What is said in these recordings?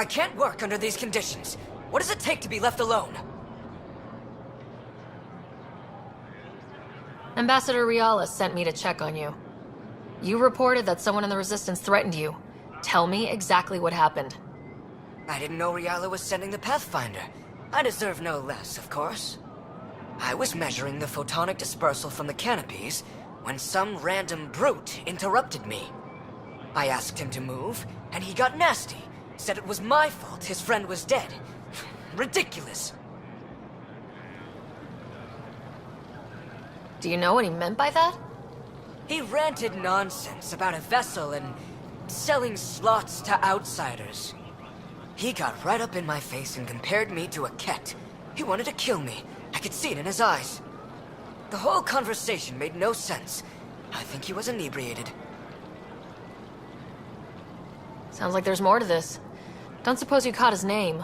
I can't work under these conditions. What does it take to be left alone? Ambassador Riala sent me to check on you. You reported that someone in the Resistance threatened you. Tell me exactly what happened. I didn't know Riala was sending the Pathfinder. I deserve no less, of course. I was measuring the photonic dispersal from the canopies when some random brute interrupted me. I asked him to move, and he got nasty. Said it was my fault his friend was dead. Ridiculous. Do you know what he meant by that? He ranted nonsense about a Vesaal and selling slots to outsiders. He got right up in my face and compared me to a cat. He wanted to kill me. I could see it in his eyes. The whole conversation made no sense. I think he was inebriated. Sounds like there's more to this. Don't suppose you caught his name?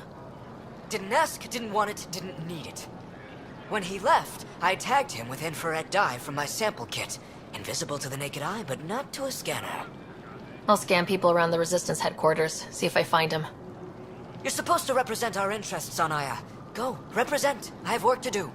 Didn't ask, didn't want it, didn't need it. When he left, I tagged him with infrared dye from my sample kit. Invisible to the naked eye, but not to a scanner. I'll scan people around the Resistance headquarters, see if I find him. You're supposed to represent our interests on Aya. Go, represent. I have work to do.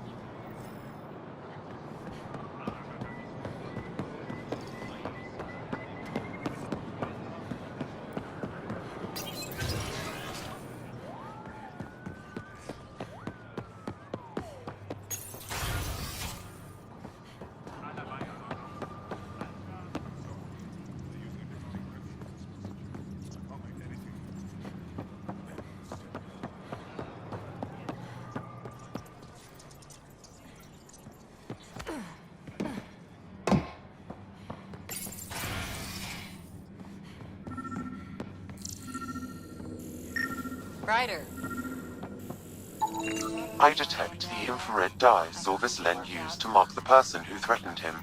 Ryder. I detect the infrared dye Vesaal used to mark the person who threatened him.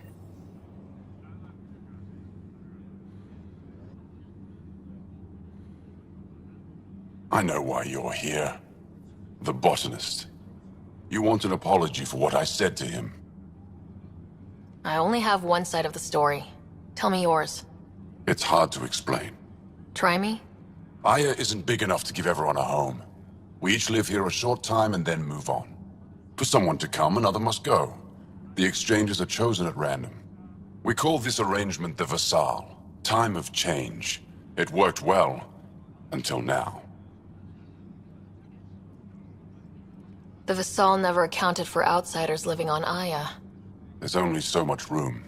I know why you're here. The botanist. You want an apology for what I said to him. I only have one side of the story. Tell me yours. It's hard to explain. Try me? Aya isn't big enough to give everyone a home. We each live here a short time and then move on. For someone to come, another must go. The exchanges are chosen at random. We call this arrangement the Vesaal. Time of change. It worked well. Until now. The Vesaal never accounted for outsiders living on Aya. There's only so much room.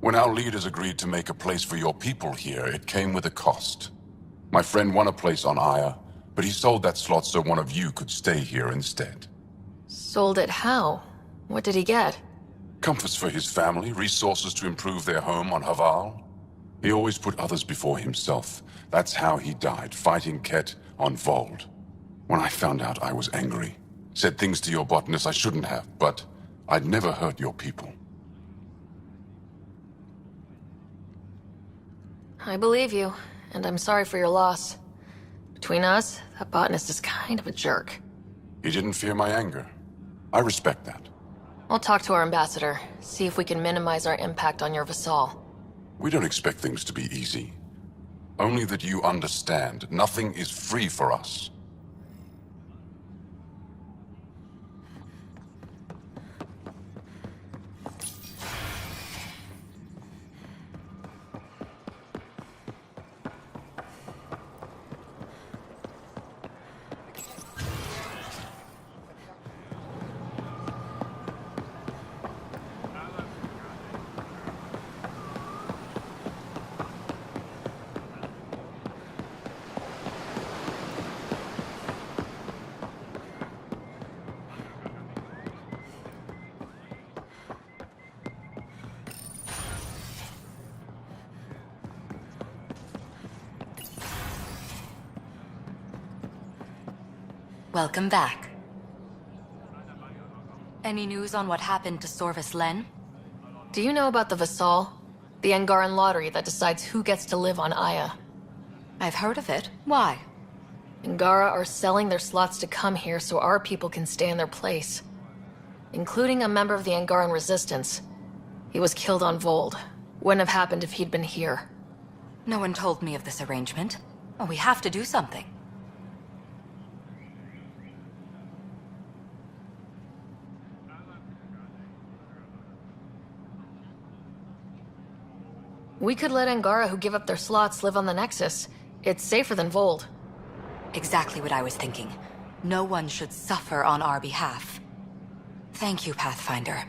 When our leaders agreed to make a place for your people here, it came with a cost. My friend won a place on Aya, but he sold that slot so one of you could stay here instead. Sold it how? What did he get? Comforts for his family, resources to improve their home on Haval. He always put others before himself. That's how he died, fighting Ket on Vold. When I found out, I was angry. Said things to your botanist I shouldn't have, but I'd never hurt your people. I believe you, and I'm sorry for your loss. Between us, that botanist is kind of a jerk. He didn't fear my anger. I respect that. I'll talk to our ambassador, see if we can minimize our impact on your Vesaal. We don't expect things to be easy. Only that you understand, nothing is free for us. Welcome back. Any news on what happened to Sorvis Len? Do you know about the Vesaal? The Angaran lottery that decides who gets to live on Aya. I've heard of it. Why? Angara are selling their slots to come here so our people can stay in their place. Including a member of the Angaran resistance. He was killed on Vold. Wouldn't have happened if he'd been here. No one told me of this arrangement. Oh, we have to do something. We could let Angara who give up their slots live on the Nexus. It's safer than Vold. Exactly what I was thinking. No one should suffer on our behalf. Thank you, Pathfinder.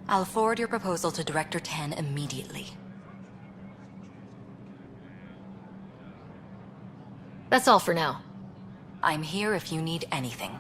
I'll forward your proposal to Director 10 immediately. That's all for now. I'm here if you need anything.